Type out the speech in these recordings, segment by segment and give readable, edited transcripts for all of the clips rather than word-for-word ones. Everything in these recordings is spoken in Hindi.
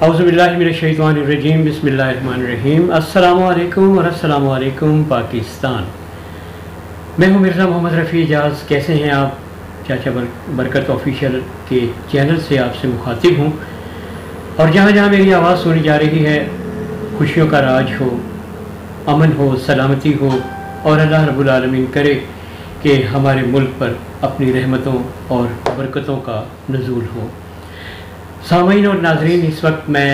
औज़ुबिल्लाहिमिनश्शैतानिर्रजीम बिस्मिल्लाहिर्रहमानिर्रहीम। अस्सलामु अलैकुम व अस्सलामु अलैकुम पाकिस्तान। मैं हूं मिर्ज़ा मोहम्मद रफ़ी एजाज़। कैसे हैं आप? चाचा बरकत ऑफिशियल के चैनल से आपसे मुखातिब हूं और जहां जहां मेरी आवाज़ सुनी जा रही है, खुशियों का राज हो, अमन हो, सलामती हो और अल्लाह रब्बुल आलमीन करे कि हमारे मुल्क पर अपनी रहमतों और बरकतों का नुज़ूल हो। सामीन और नाज़रीन, इस वक्त मैं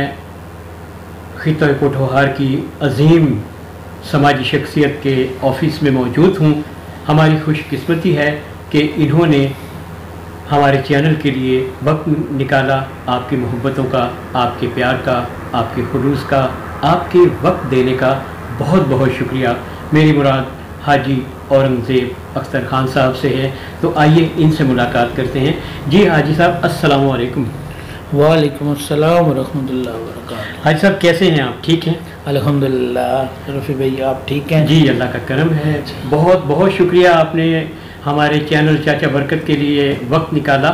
खित्ता पोठोहार की अजीम समाजी शख्सियत के ऑफ़िस में मौजूद हूँ। हमारी खुशकिस्मती है कि इन्होंने हमारे चैनल के लिए वक्त निकाला। आपकी मोहब्बतों का, आपके प्यार का, आपके खुलूस का, आपके वक्त देने का बहुत बहुत शुक्रिया। मेरी मुराद हाजी औरंगज़ेब अख्तर ख़ान साहब से है, तो आइए इनसे मुलाकात करते हैं। जी हाजी साहब, अस्सलामु अलैकुम। वालेकुम अस्सलाम व रहमतुल्लाहि व बरकातुहू। हाजी साहब कैसे हैं आप? ठीक हैं? अल्हम्दुलिल्लाह। रफ़ी भाई आप ठीक हैं? जी, अल्लाह का करम है। बहुत बहुत शुक्रिया, आपने हमारे चैनल चाचा बरकत के लिए वक्त निकाला।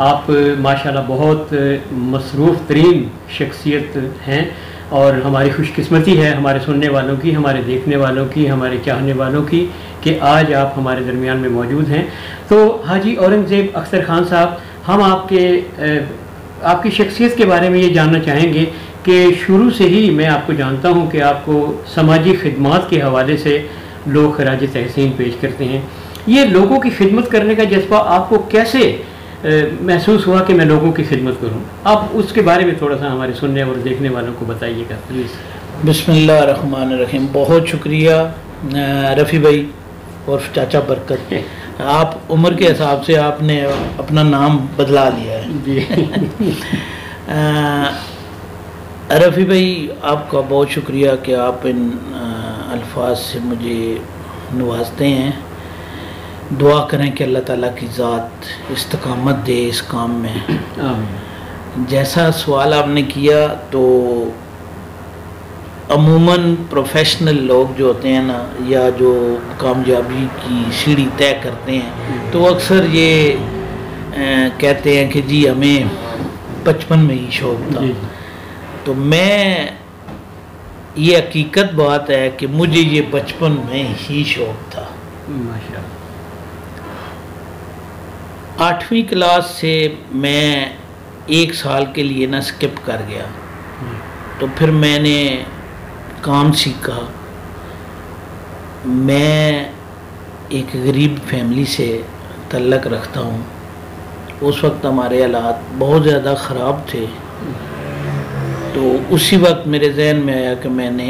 आप माशाल्लाह बहुत मसरूफ़ तरीन शख्सियत हैं और हमारी खुशकिस्मती है हमारे सुनने वालों की, हमारे देखने वालों की, हमारे चाहने वालों की कि आज आप हमारे दरमियान में मौजूद हैं। तो हाजी औरंगज़ेब अख्तर ख़ान साहब, हम आपकी शख्सियत के बारे में ये जानना चाहेंगे कि शुरू से ही मैं आपको जानता हूँ कि आपको समाजी खिदमत के हवाले से लोग खराज तहसीन पेश करते हैं। ये लोगों की खिदमत करने का जज्बा आपको कैसे महसूस हुआ कि मैं लोगों की खिदमत करूँ? आप उसके बारे में थोड़ा सा हमारे सुनने और देखने वालों को बताइएगा प्लीज़। बिस्मिल्लाहिर्रहमानिर्रहीम। बहुत शुक्रिया रफ़ी भाई और चाचा बरकत। आप उम्र के हिसाब से आपने अपना नाम बदला लिया है जी। रफ़ी भाई, आपका बहुत शुक्रिया कि आप इन अल्फाज से मुझे नवाजते हैं। दुआ करें कि अल्लाह ताला की ज़ात इस्तकामत दे इस काम में। जैसा सवाल आपने किया, तो अमूमन प्रोफेशनल लोग जो होते हैं ना, या जो कामयाबी की सीढ़ी तय करते हैं, तो अक्सर ये कहते हैं कि जी हमें बचपन में ही शौक़ था। तो मैं, ये हकीकत बात है कि मुझे ये बचपन में ही शौक़ था। माशाअल्लाह। 8वीं क्लास से मैं 1 साल के लिए ना स्किप कर गया। तो फिर मैंने काम सीखा। मैं एक गरीब फैमिली से तल्लक रखता हूँ। उस वक्त हमारे हालात बहुत ज़्यादा ख़राब थे। तो उसी वक्त मेरे जहन में आया कि मैंने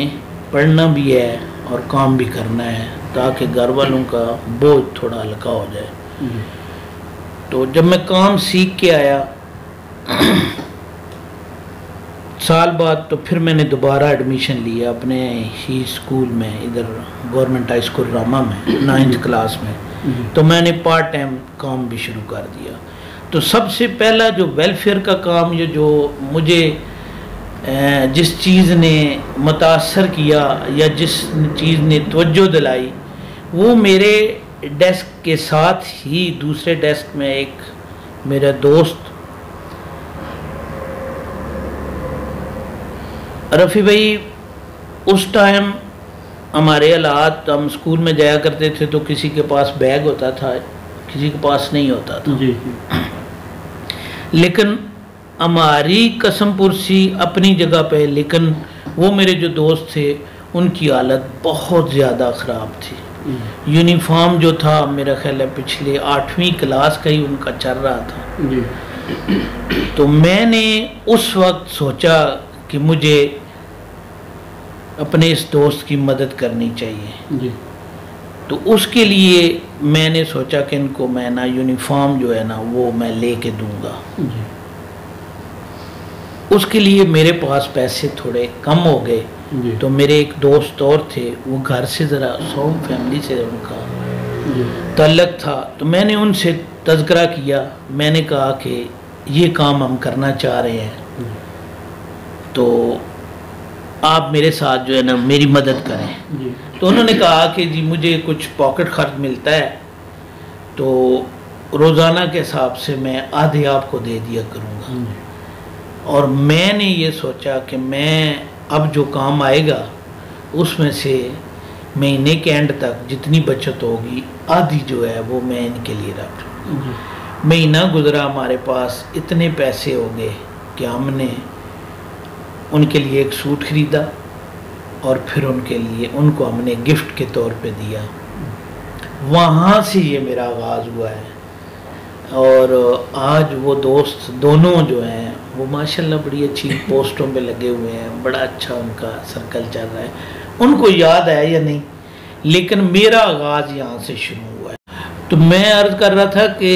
पढ़ना भी है और काम भी करना है, ताकि घर वालों का बोझ थोड़ा हल्का हो जाए। तो जब मैं काम सीख के आया साल बाद, तो फिर मैंने दोबारा एडमिशन लिया अपने ही स्कूल में, इधर गवर्नमेंट हाई स्कूल रामा में 9th क्लास में। तो मैंने पार्ट टाइम काम भी शुरू कर दिया। तो सबसे पहला जो वेलफेयर का काम, ये जो मुझे जिस चीज़ ने मुतासर किया या जिस चीज़ ने तवज्जो दिलाई, वो मेरे डेस्क के साथ ही दूसरे डेस्क में एक मेरा दोस्त रफ़ी भाई, उस टाइम हमारे हालात, हम स्कूल में जाया करते थे तो किसी के पास बैग होता था, किसी के पास नहीं होता था। जी। लेकिन हमारी कसम पुरसी अपनी जगह पे, लेकिन वो मेरे जो दोस्त थे उनकी हालत बहुत ज़्यादा ख़राब थी। यूनिफॉर्म जो था, मेरा ख्याल है पिछले 8वीं क्लास का ही उनका चल रहा था। जी। तो मैंने उस वक्त सोचा कि मुझे अपने इस दोस्त की मदद करनी चाहिए। जी। तो उसके लिए मैंने सोचा कि इनको मैं ना यूनिफॉर्म जो है ना वो मैं लेके दूंगा। जी। उसके लिए मेरे पास पैसे थोड़े कम हो गए। तो मेरे एक दोस्त और थे, वो घर से ज़रा सौ फैमिली से उनका तल्लक था। तो मैंने उनसे तज़किरा किया। मैंने कहा कि ये काम हम करना चाह रहे हैं, तो आप मेरे साथ जो है ना मेरी मदद करें। तो उन्होंने कहा कि जी मुझे कुछ पॉकेट खर्च मिलता है, तो रोज़ाना के हिसाब से मैं आधे आपको दे दिया करूँगा। और मैंने ये सोचा कि मैं अब जो काम आएगा उसमें से महीने के एंड तक जितनी बचत होगी आधी जो है वो मैं इनके लिए रख लूँ। महीना गुजरा, हमारे पास इतने पैसे हो गए कि हमने उनके लिए एक सूट खरीदा और फिर उनको हमने गिफ्ट के तौर पे दिया। वहाँ से ये मेरा आगाज़ हुआ है। और आज वो दोस्त दोनों जो हैं वो माशाल्लाह बड़ी अच्छी पोस्टों पे लगे हुए हैं, बड़ा अच्छा उनका सर्कल चल रहा है। उनको याद है या नहीं, लेकिन मेरा आगाज़ यहाँ से शुरू हुआ है। तो मैं अर्ज़ कर रहा था कि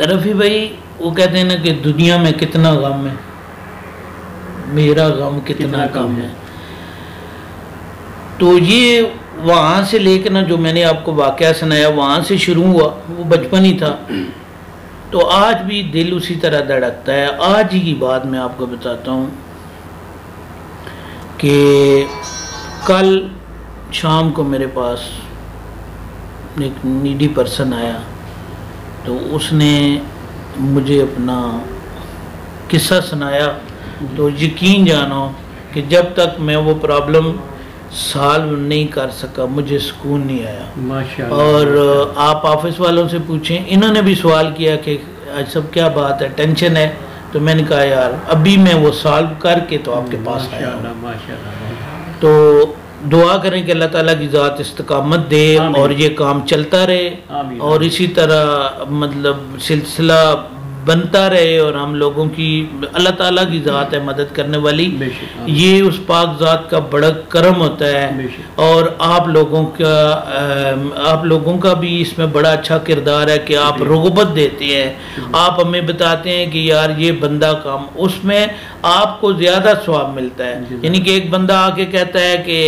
रफ़ी भाई वो कहते हैं ना कि दुनिया में कितना गम है, मेरा गम कितना कम है। तो ये वहाँ से लेकर ना जो मैंने आपको वाक़या सुनाया वहाँ से शुरू हुआ, वो बचपन ही था। तो आज भी दिल उसी तरह धड़कता है। आज ही की बात मैं आपको बताता हूँ कि कल शाम को मेरे पास एक नीडी पर्सन आया, तो उसने मुझे अपना किस्सा सुनाया। तो यकीन जानो कि जब तक मैं वो प्रॉब्लम सॉल्व नहीं कर सका मुझे सुकून नहीं आया। माशाअल्लाह। और आप ऑफिस वालों से पूछें, इन्होंने भी सवाल किया कि आज सब क्या बात है, टेंशन है। तो मैंने कहा यार अभी मैं वो सॉल्व करके तो आपके पास आया हूं। माशाअल्लाह। तो दुआ करें कि अल्लाह ताला की ज़ात इस्तकामत दे और ये काम चलता रहे और इसी तरह मतलब सिलसिला बनता रहे और हम लोगों की, अल्लाह ताला की ज़ात है मदद करने वाली, ये उस पाक ज़ात का बड़ा करम होता है। और आप लोगों का भी इसमें बड़ा अच्छा किरदार है कि आप रग़बत देते हैं, आप हमें बताते हैं कि यार ये बंदा काम, उसमें आपको ज़्यादा सवाब मिलता है। यानी कि एक बंदा आके कहता है कि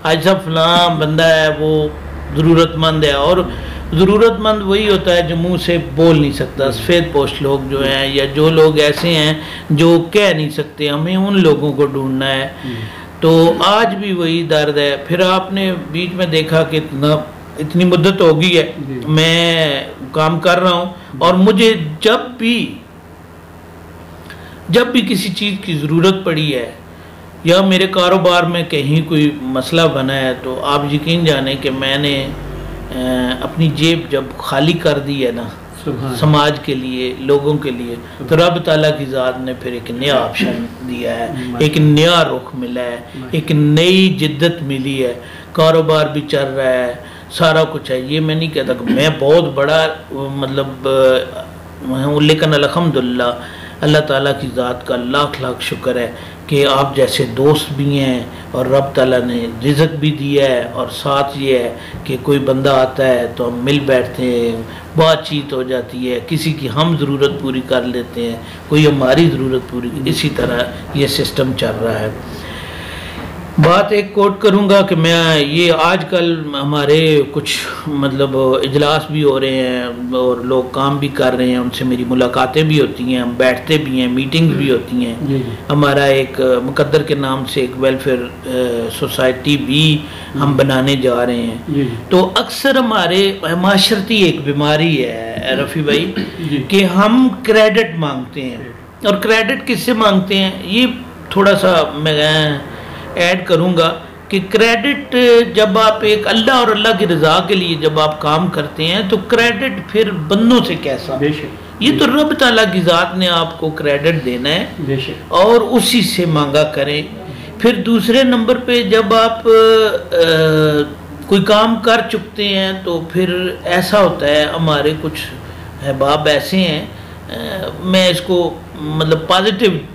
आज सब फलां बंदा है वो ज़रूरतमंद है, और ज़रूरतमंद वही होता है जो मुंह से बोल नहीं सकता। सफ़ेद पोश लोग जो हैं या जो लोग ऐसे हैं जो कह नहीं सकते, हमें उन लोगों को ढूंढना है। तो आज भी वही दर्द है। फिर आपने बीच में देखा कि इतनी मुद्दत हो गई है मैं काम कर रहा हूँ, और मुझे जब भी किसी चीज़ की ज़रूरत पड़ी है या मेरे कारोबार में कहीं कोई मसला बना है, तो आप यकीन जाने कि मैंने अपनी जेब जब खाली कर दी है ना समाज के लिए, लोगों के लिए, तो रब ताला की ज़ात ने फिर एक नया ऑप्शन दिया है, एक नया रुख मिला है, एक नई जिद्दत मिली है, कारोबार भी चल रहा है, सारा कुछ है। ये मैं नहीं कहता कि मैं बहुत बड़ा मतलब लेकिन अल्हम्दुलिल्लाह अल्लाह ताला की ज़ात का लाख लाख शुक्र है कि आप जैसे दोस्त भी हैं और रब ताला ने रिज़्क़ भी दिया है। और साथ ये है कि कोई बंदा आता है तो हम मिल बैठते हैं, बातचीत हो जाती है, किसी की हम ज़रूरत पूरी कर लेते हैं, कोई हमारी ज़रूरत पूरी, इसी तरह ये सिस्टम चल रहा है। बात एक कोट करूँगा कि मैं ये आजकल हमारे कुछ मतलब इजलास भी हो रहे हैं और लोग काम भी कर रहे हैं, उनसे मेरी मुलाकातें भी होती हैं, हम बैठते भी हैं, मीटिंग्स भी होती हैं। हमारा एक मुकद्दर के नाम से एक वेलफेयर सोसाइटी भी हम बनाने जा रहे हैं। तो अक्सर हमारे माशरती एक बीमारी है रफ़ी भाई कि हम क्रेडिट मांगते हैं, और क्रेडिट किससे मांगते हैं ये थोड़ा सा मैं ऐड करूँगा कि क्रेडिट जब आप एक अल्लाह और अल्लाह की रज़ा के लिए जब आप काम करते हैं तो क्रेडिट फिर बंदों से कैसा, ये तो रब ताला की ज़ात ने आपको क्रेडिट देना है और उसी से मांगा करें। फिर दूसरे नंबर पे जब आप कोई काम कर चुकते हैं तो फिर ऐसा होता है, हमारे कुछ अहबाब ऐसे हैं, मैं इसको मतलब पॉजिटिव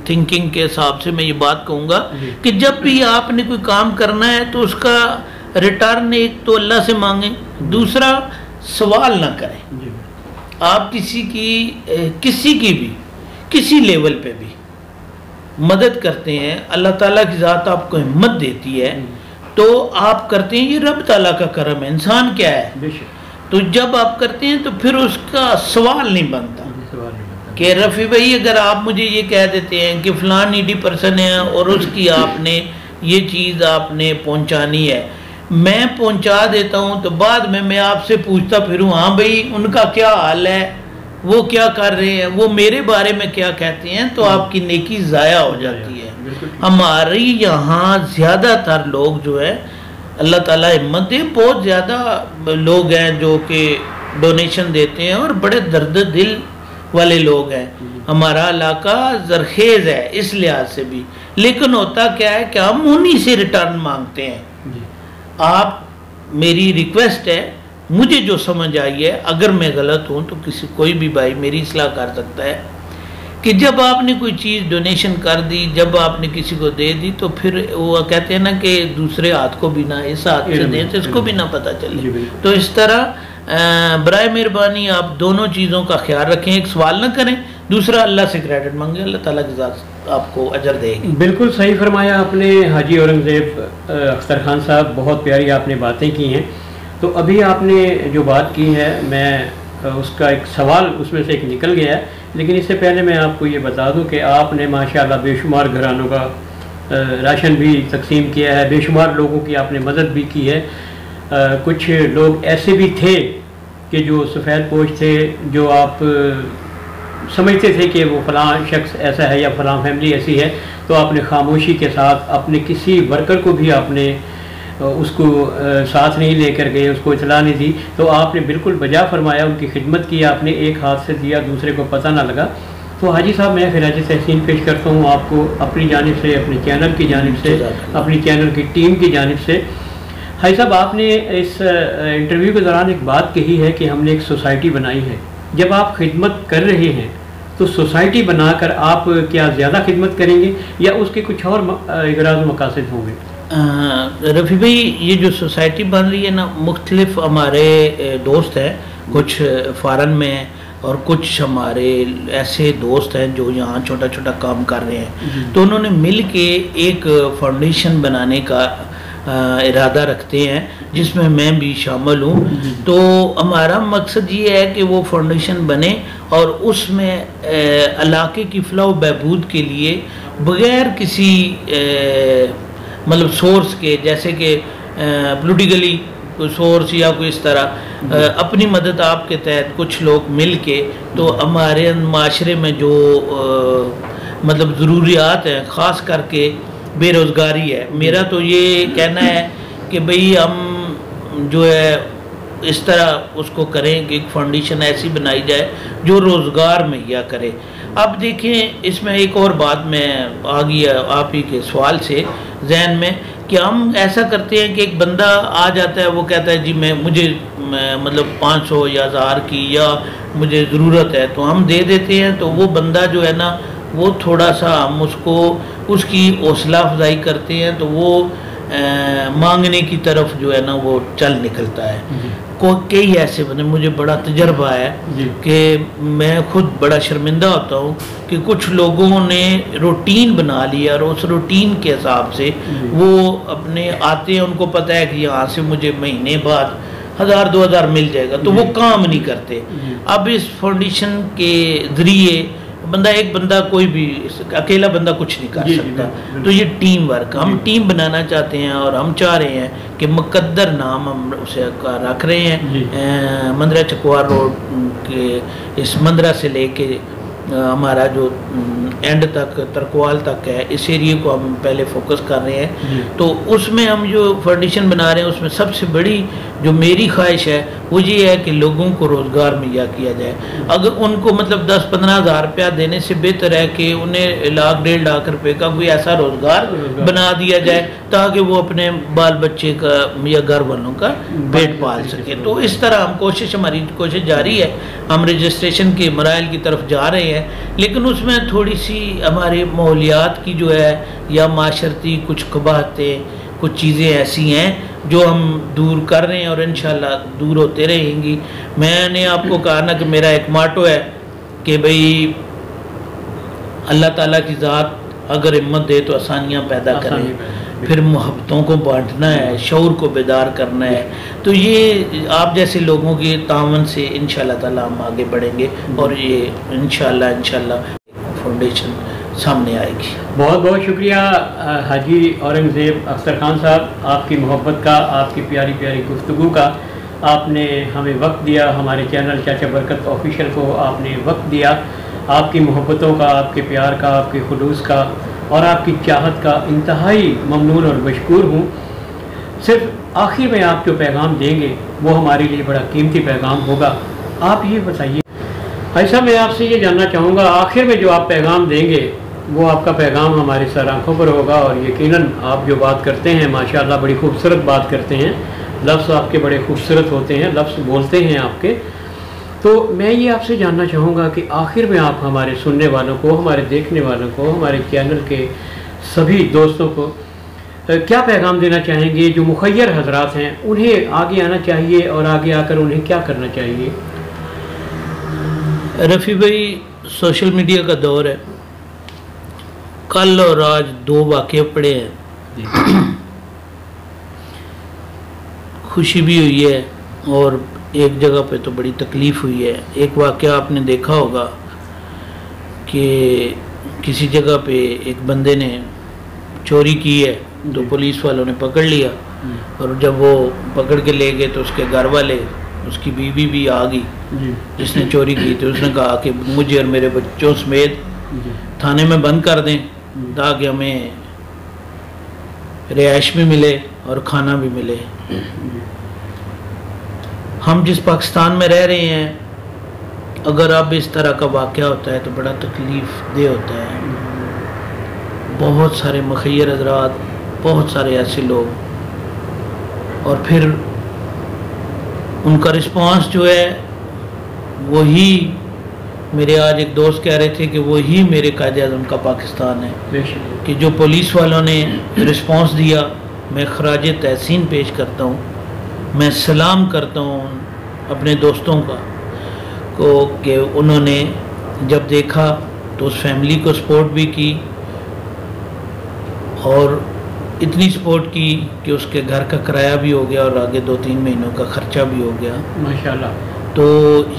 थिंकिंग के हिसाब से मैं ये बात कहूँगा कि जब भी आपने कोई काम करना है तो उसका रिटर्न एक तो अल्लाह से मांगें, दूसरा सवाल ना करें। आप किसी की भी किसी लेवल पे भी मदद करते हैं, अल्लाह ताला की ज़ात आपको हिम्मत देती है तो आप करते हैं, ये रब ताला का करम है। इंसान क्या है, तो जब आप करते हैं तो फिर उसका सवाल नहीं बनता कि रफ़ी भाई अगर आप मुझे ये कह देते हैं कि फ़लाँ नीडी पर्सन है और उसकी आपने ये चीज़ आपने पहुंचानी है, मैं पहुंचा देता हूं, तो बाद में मैं आपसे पूछता फिरूं हाँ भाई उनका क्या हाल है, वो क्या कर रहे हैं, वो मेरे बारे में क्या कहते हैं, तो आपकी नेकी ज़ाया हो जाती है। हमारी यहाँ ज़्यादातर लोग जो है, अल्लाह ताला हिम्मत दे, बहुत ज़्यादा लोग हैं जो कि डोनेशन देते हैं और बड़े दर्द दिल वाले लोग हैं। हमारा इलाका जरखेज़ है इस लिहाज से भी, लेकिन होता क्या है कि हम उन्हीं से रिटर्न मांगते हैं। आप, मेरी रिक्वेस्ट है, मुझे जो समझ आई है, अगर मैं गलत हूँ तो कोई भी भाई मेरी इस्लाह कर सकता है, कि जब आपने कोई चीज़ डोनेशन कर दी, जब आपने किसी को दे दी, तो फिर वो कहते हैं ना कि दूसरे हाथ को भी ना, इस हाथ से दें तो इसको भी ना पता चले। तो इस तरह बराए मेहरबानी आप दोनों चीज़ों का ख्याल रखें, एक सवाल ना करें, दूसरा अल्लाह से क्रेडिट मांगे, अल्लाह ताला की ज़ात आपको अजर देगी। बिल्कुल सही फरमाया आपने हाजी औरंगज़ेब अख्तर खान साहब, बहुत प्यारी आपने बातें की हैं। तो अभी आपने जो बात की है, मैं उसका एक सवाल उसमें से एक निकल गया है, लेकिन इससे पहले मैं आपको ये बता दूं कि आपने माशाल्लाह बेशुमार घरानों का राशन भी तकसीम किया है, बेशुमार लोगों की आपने मदद भी की है। कुछ लोग ऐसे भी थे कि जो सफ़ेद पोश थे, जो आप समझते थे कि वो फ़लाँ शख्स ऐसा है या फ़लाँ फैमिली ऐसी है, तो आपने खामोशी के साथ अपने किसी वर्कर को भी आपने उसको साथ नहीं लेकर गए, उसको इतला नहीं दी। तो आपने बिल्कुल बजा फरमाया, उनकी खिदमत की आपने, एक हाथ से दिया दूसरे को पता ना लगा। तो हाजी साहब, मैं खिराज तहसीन पेश करता हूँ आपको अपनी जानिब से, अपने चैनल की जानिब से, अपनी चैनल की टीम की जानिब से। हाजी साहब, आपने इस इंटरव्यू के दौरान एक बात कही है कि हमने एक सोसाइटी बनाई है। जब आप खिदमत कर रहे हैं तो सोसाइटी बनाकर आप क्या ज़्यादा खिदमत करेंगे या उसके कुछ और इगराज़ मकासद होंगे? रफ़ी भाई, ये जो सोसाइटी बन रही है ना, मुख्तलिफ हमारे दोस्त हैं, कुछ फ़ॉरेन में और कुछ हमारे ऐसे दोस्त हैं जो यहाँ छोटा छोटा काम कर रहे हैं। तो उन्होंने मिल के एक फाउंडेशन बनाने का इरादा रखते हैं, जिसमें मैं भी शामिल हूँ। तो हमारा मकसद ये है कि वो फाउंडेशन बने और उसमें इलाके की फलाह बहबूद के लिए बग़ैर किसी मतलब सोर्स के, जैसे कि पॉलिटिकली कोई सोर्स या कोई इस तरह, अपनी मदद आपके तहत कुछ लोग मिल के, तो हमारे माशरे में जो मतलब ज़रूरियात हैं, ख़ास करके बेरोज़गारी है, मेरा तो ये कहना है कि भाई हम जो है इस तरह उसको करें कि एक फाउंडेशन ऐसी बनाई जाए जो रोज़गार मुहैया करे। अब देखें, इसमें एक और बात में आ गई आप ही के सवाल से जहन में, कि हम ऐसा करते हैं कि एक बंदा आ जाता है, वो कहता है जी मुझे मतलब 500 या 1000 की या मुझे ज़रूरत है, तो हम दे देते हैं। तो वो बंदा जो है ना, वो थोड़ा सा हम उसको उसकी हौसला अफजाई करते हैं, तो वो मांगने की तरफ जो है ना वो चल निकलता है। कई ऐसे बंदे, मुझे बड़ा तजर्बा है कि मैं खुद बड़ा शर्मिंदा होता हूँ कि कुछ लोगों ने रूटीन बना लिया और उस रूटीन के हिसाब से वो अपने आते हैं, उनको पता है कि यहाँ से मुझे महीने बाद 1000-2000 मिल जाएगा, तो वो काम नहीं करते। अब इस फाउंडेशन के ज़रिए एक बंदा कोई भी, अकेला बंदा कुछ नहीं कर सकता। तो ये टीम वर्क, हम टीम बनाना चाहते हैं और हम चाह रहे हैं कि मुकद्दर नाम हम उसे रख रहे हैं। मंदरा चकवार रोड के इस मंदरा से लेके हमारा जो एंड तक तरकवाल तक है, इस एरिए को हम पहले फोकस कर रहे हैं। तो उसमें हम जो फाउंडेशन बना रहे हैं, उसमें सबसे बड़ी जो मेरी ख्वाहिश है वो ये है कि लोगों को रोज़गार मुहैया किया जाए। अगर उनको मतलब 10-15 हज़ार रुपया देने से बेहतर है कि उन्हें 1-1.5 लाख रुपए का कोई ऐसा रोज़गार बना दिया जाए ताकि वो अपने बाल बच्चे का या घर वालों का पेट पाल सके। तो इस तरह हमारी कोशिश जारी है। हम रजिस्ट्रेशन के मराइल की तरफ जा रहे हैं, लेकिन उसमें थोड़ी सी हमारे माहौलियात की जो है या माशरती कुछ कबाहतें, कुछ चीज़ें ऐसी हैं जो हम दूर कर रहे हैं और इंशाल्लाह दूर होते रहेंगी। मैंने आपको कहा ना कि मेरा एक माटो है कि भाई अल्लाह ताला की ज़ात अगर हिम्मत दे तो आसानियाँ पैदा करें, फिर मोहब्बतों को बांटना है, शऊर को बेदार करना है। तो ये आप जैसे लोगों के तावन से इंशाल्लाह ताला हम आगे बढ़ेंगे और ये इंशाल्लाह फाउंडेशन सामने आएगी। बहुत बहुत शुक्रिया हाजी औरंगज़ेब अख्तर खान साहब, आपकी मोहब्बत का, आपकी प्यारी प्यारी गुफ्तगू का। आपने हमें वक्त दिया, हमारे चैनल चाचा बरकत ऑफिशियल को आपने वक्त दिया। आपकी मोहब्बतों का, आपके प्यार का, आपके खुलूस का और आपकी चाहत का इंतहाई ममनून और मशकूर हूँ। सिर्फ आखिर में आप जो पैगाम देंगे वो हमारे लिए बड़ा कीमती पैगाम होगा। आप ये बताइए ऐसा, मैं आपसे ये जानना चाहूँगा, आखिर में जो आप पैगाम देंगे वो आपका पैगाम हमारे सर आँखों पर होगा। और यकीनन आप जो बात करते हैं माशाअल्लाह बड़ी खूबसूरत बात करते हैं, लफ्ज़ आपके बड़े खूबसूरत होते हैं, लफ्ज़ बोलते हैं आपके। तो मैं ये आपसे जानना चाहूँगा कि आखिर में आप हमारे सुनने वालों को, हमारे देखने वालों को, हमारे चैनल के सभी दोस्तों को क्या पैगाम देना चाहेंगे? जो मुखय्यर हजरात हैं उन्हें आगे आना चाहिए और आगे आकर उन्हें क्या करना चाहिए? रफ़ी भाई, सोशल मीडिया का दौर है। कल और आज 2 वाक़े पड़े हैं, खुशी भी हुई है और एक जगह पे तो बड़ी तकलीफ़ हुई है। एक वाक़या आपने देखा होगा कि किसी जगह पे एक बंदे ने चोरी की है तो पुलिस वालों ने पकड़ लिया, और जब वो पकड़ के ले गए तो उसके घर वाले, उसकी बीवी भी आ गई जिसने चोरी की थी। उसने कहा कि मुझे और मेरे बच्चों समेत थाने में बंद कर दें ताकि हमें रिहाइश भी मिले और खाना भी मिले। हम जिस पाकिस्तान में रह रहे हैं, अगर अब इस तरह का वाक़या होता है तो बड़ा तकलीफ़ दे होता है। बहुत सारे मुखय्यर हज़रात, बहुत सारे ऐसे लोग, और फिर उनका रिस्पांस जो है वही, मेरे आज एक दोस्त कह रहे थे कि वही मेरे कायद-ए-आज़म का पाकिस्तान है कि जो पुलिस वालों ने रिस्पांस दिया, मैं खराज तहसीन पेश करता हूँ। मैं सलाम करता हूँ अपने दोस्तों का को कि उन्होंने जब देखा तो उस फैमिली को सपोर्ट भी की और इतनी सपोर्ट की कि उसके घर का किराया भी हो गया और आगे 2-3 महीनों का ख़र्चा भी हो गया माशाल्लाह। तो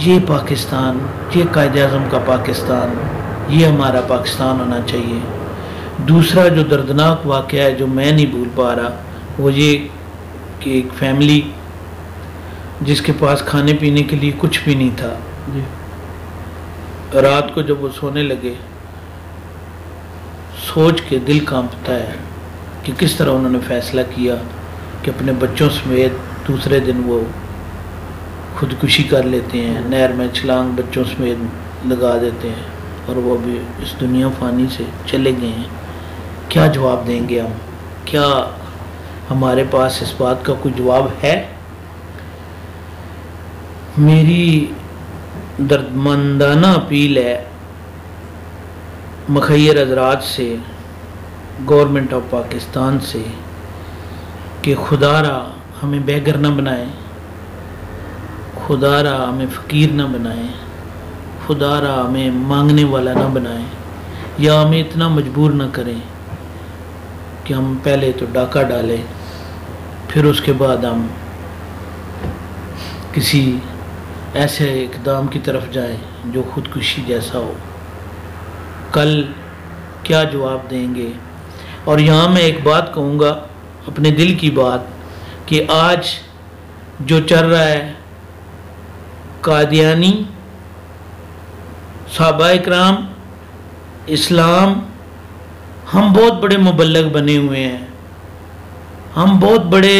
ये पाकिस्तान, ये कायद-ए-आज़म का पाकिस्तान, ये हमारा पाकिस्तान होना चाहिए। दूसरा जो दर्दनाक वाक़या है जो मैं नहीं भूल पा रहा, वो ये कि एक फैमिली जिसके पास खाने पीने के लिए कुछ भी नहीं था, रात को जब वो सोने लगे, सोच के दिल कांपता है कि किस तरह उन्होंने फ़ैसला किया कि अपने बच्चों समेत दूसरे दिन वो खुदकुशी कर लेते हैं, नहर में छलांग बच्चों समेत लगा देते हैं और वो भी इस दुनिया फ़ानी से चले गए हैं। क्या जवाब देंगे हम? क्या हमारे पास इस बात का कोई जवाब है? मेरी दर्दमंदाना अपील है मुखय्यर हज़रात से, गवर्नमेंट ऑफ पाकिस्तान से, कि खुदारा हमें बेघर न बनाए, खुदारा हमें फ़कीर न बनाए, खुदारा हमें मांगने वाला न बनाए, या हमें इतना मजबूर न करें कि हम पहले तो डाका डालें, फिर उसके बाद हम किसी ऐसे इक़दाम की तरफ जाएं जो ख़ुदकुशी जैसा हो। कल क्या जवाब देंगे? और यहाँ मैं एक बात कहूँगा, अपने दिल की बात, कि आज जो चल रहा है कादियानी, सहाबाए किराम, इस्लाम, हम बहुत बड़े मुबल्लग बने हुए हैं, हम बहुत बड़े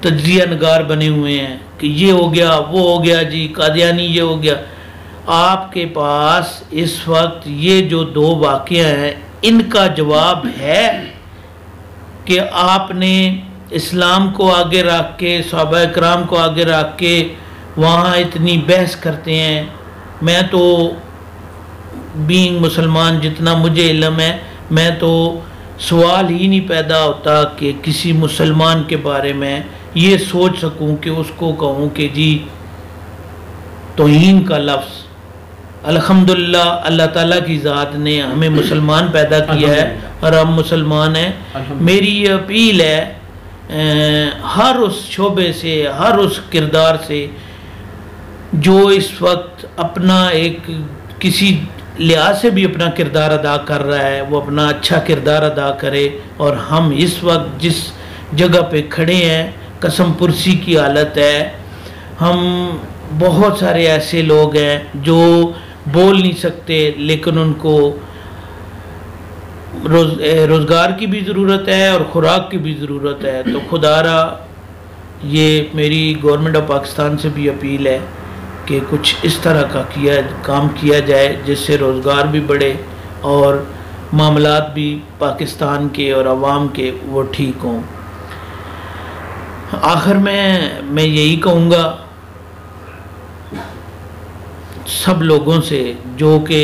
तज्जिया नगार बने हुए हैं कि ये हो गया, वो हो गया जी, कादियानी ये हो गया। आपके पास इस वक्त ये जो 2 वाक़या हैं, इनका जवाब है कि आपने इस्लाम को आगे रख के, सहाबाए किराम को आगे रख के वहाँ इतनी बहस करते हैं। मैं तो बीइंग मुसलमान, जितना मुझे इल्म है, मैं तो सवाल ही नहीं पैदा होता कि किसी मुसलमान के बारे में ये सोच सकूं कि उसको कहूं कि जी तौहीन का लफ्ज़। अल्हम्दुलिल्लाह, अल्लाह ताला की ज़ात ने हमें मुसलमान पैदा किया है और हम मुसलमान हैं। मेरी ये अपील है हर उस शोबे से, हर उस किरदार से जो इस वक्त अपना एक किसी लिहाज से भी अपना किरदार अदा कर रहा है, वो अपना अच्छा किरदार अदा करे। और हम इस वक्त जिस जगह पे खड़े हैं कसम पुरसी की हालत है। हम बहुत सारे ऐसे लोग हैं जो बोल नहीं सकते, लेकिन उनको रोज़गार की भी ज़रूरत है और ख़ुराक की भी ज़रूरत है। तो खुदारा ये मेरी गवर्नमेंट ऑफ पाकिस्तान से भी अपील है कि कुछ इस तरह का काम किया जाए जिससे रोज़गार भी बढ़े और मामलात भी पाकिस्तान के और अवाम के वो ठीक हों। आखिर में मैं यही कहूँगा सब लोगों से जो कि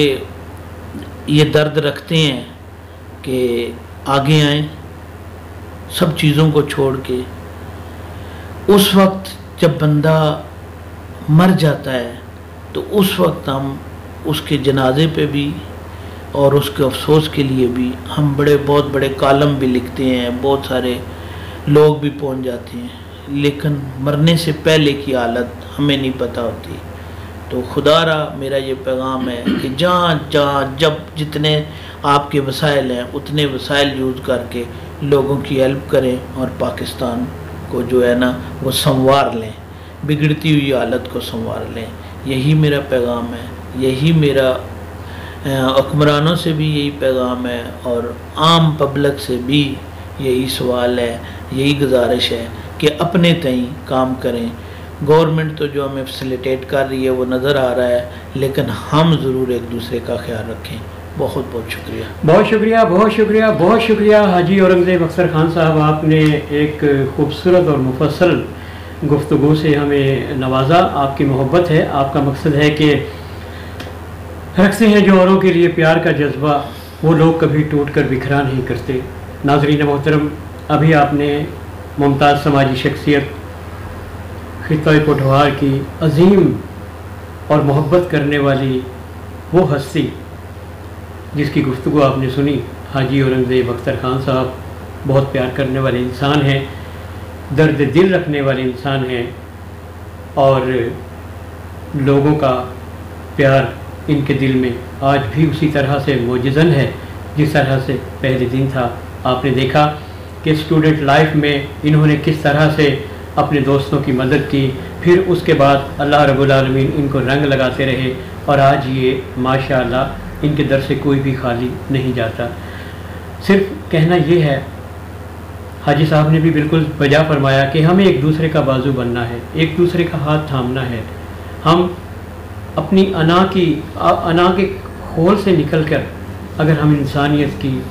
ये दर्द रखते हैं कि आगे आएं, सब चीज़ों को छोड़ के। उस वक्त जब बंदा मर जाता है तो उस वक्त हम उसके जनाजे पे भी और उसके अफसोस के लिए भी हम बहुत बड़े कॉलम भी लिखते हैं, बहुत सारे लोग भी पहुंच जाते हैं, लेकिन मरने से पहले की हालत हमें नहीं पता होती। तो खुदारा मेरा ये पैगाम है कि जहाँ जब जितने आपके वसाइल हैं उतने वसाइल यूज़ करके लोगों की हेल्प करें और पाकिस्तान को जो है ना वो संवार लें, बिगड़ती हुई हालत को संवार लें। यही मेरा पैगाम है, यही मेरा हुक्मरानों से भी यही पैगाम है और आम पब्लिक से भी यही सवाल है, यही गुजारिश है कि अपने तई काम करें। गवर्नमेंट तो जो हमें फैसिलिटेट कर रही है वो नज़र आ रहा है, लेकिन हम ज़रूर एक दूसरे का ख्याल रखें। बहुत बहुत शुक्रिया, बहुत शुक्रिया, बहुत शुक्रिया, बहुत शुक्रिया हाजी औरंगज़ेब अख्तर खान साहब। आपने एक खूबसूरत और मुफस्सल गुफ्तगू से हमें नवाजा। आपकी मोहब्बत है, आपका मकसद है कि रखते हैं जो औरों के लिए प्यार का जज्बा, वो लोग कभी टूट कर बिखरा नहीं करते। नाज़रीन मोहतरम, अभी आपने मुमताज़ समाजी शख्सियत खित्ता कोटवार की अजीम और मोहब्बत करने वाली वो हस्ती जिसकी गुफ्तगू आपने सुनी, हाजी औरंगज़ेब अख्तर खान साहब बहुत प्यार करने वाले इंसान हैं, दर्द दिल रखने वाले इंसान हैं और लोगों का प्यार इनके दिल में आज भी उसी तरह से मौजूदन है जिस तरह से पहले दिन था। आपने देखा कि स्टूडेंट लाइफ में इन्होंने किस तरह से अपने दोस्तों की मदद की, फिर उसके बाद अल्लाह रब्बुल आलमीन इनको रंग लगाते रहे और आज ये माशाअल्लाह इनके दर से कोई भी खाली नहीं जाता। सिर्फ कहना ये है, हाजी साहब ने भी बिल्कुल वजह फरमाया कि हमें एक दूसरे का बाजू बनना है, एक दूसरे का हाथ थामना है। हम अपनी अना के खोल से निकलकर अगर हम इंसानियत की,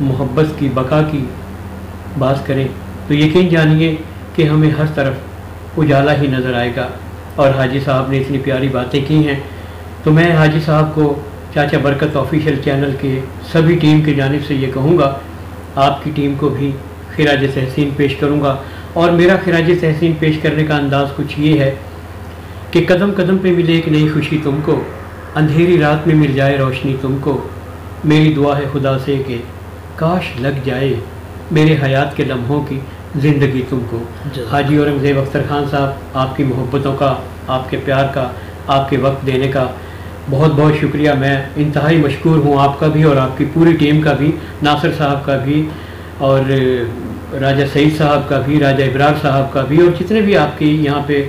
मोहब्बत की, बका की बात करें तो यकीन जानिए कि हमें हर तरफ उजाला ही नज़र आएगा। और हाजी साहब ने इतनी प्यारी बातें की हैं, तो मैं हाजी साहब को चाचा बरकत ऑफिशियल चैनल के सभी टीम की जानिब से ये कहूँगा, आपकी टीम को भी खिराज तहसीन पेश करूँगा। और मेरा खिराज तहसीन पेश करने का अंदाज़ कुछ ये है कि कदम कदम पे मिले एक नई खुशी तुमको, अंधेरी रात में मिल जाए रोशनी तुमको। मेरी दुआ है खुदा से कि काश लग जाए मेरे हयात के लम्हों की ज़िंदगी तुमको। हाजी औरंगज़ेब अख्तर खान साहब, आपकी मोहब्बतों का, आपके प्यार का, आपके वक्त देने का बहुत बहुत शुक्रिया। मैं इंतहाई मशकूर हूँ आपका भी और आपकी पूरी टीम का भी, नासिर साहब का भी और राजा सईद साहब का भी, राजा इब्रार साहब का भी, और जितने भी आपके यहाँ पे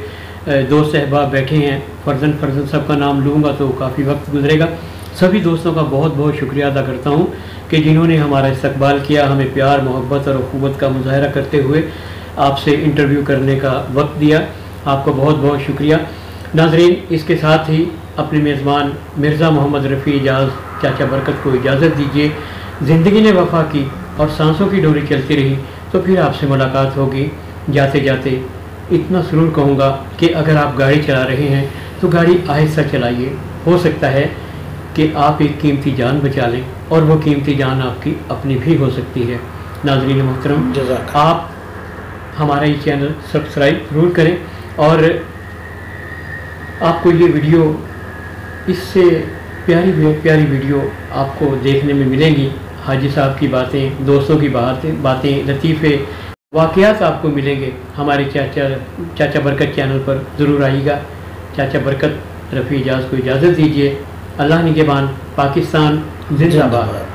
दोस्त अहबाब बैठे हैं। फ़र्जन सबका नाम लूँगा तो काफ़ी वक्त गुजरेगा। सभी दोस्तों का बहुत बहुत शुक्रिया अदा करता हूँ कि जिन्होंने हमारा इस्तकबाल किया, हमें प्यार, मोहब्बत और अख़ुवत का मुज़ाहरा करते हुए आपसे इंटरव्यू करने का वक्त दिया। आपका बहुत बहुत शुक्रिया। नाज़रीन, इसके साथ ही अपने मेज़बान मिर्ज़ा मोहम्मद रफ़ी एजाज़ चाचा बरकत को इजाज़त दीजिए। ज़िंदगी ने वफ़ा की और सांसों की डोरी चलती रही तो फिर आपसे मुलाकात होगी। जाते जाते इतना ज़रूर कहूँगा कि अगर आप गाड़ी चला रहे हैं तो गाड़ी आहिस्ता चलाइए। हो सकता है कि आप एक कीमती जान बचा लें और वो कीमती जान आपकी अपनी भी हो सकती है। नाज़रीन मोहतरम, आप हमारा ये चैनल सब्सक्राइब ज़रूर करें और आपको ये वीडियो, इससे प्यारी वीडियो आपको देखने में मिलेंगी। हाजी साहब की बातें, दोस्तों की बातें, लतीफ़े, वाक़यात आपको मिलेंगे। हमारे चाचा बरकत चैनल पर ज़रूर आइएगा। चाचा बरकत रफ़ी एजाज़ को इजाज़त दीजिए। अल्लाह निगहबान। पाकिस्तान जिंदाबाद।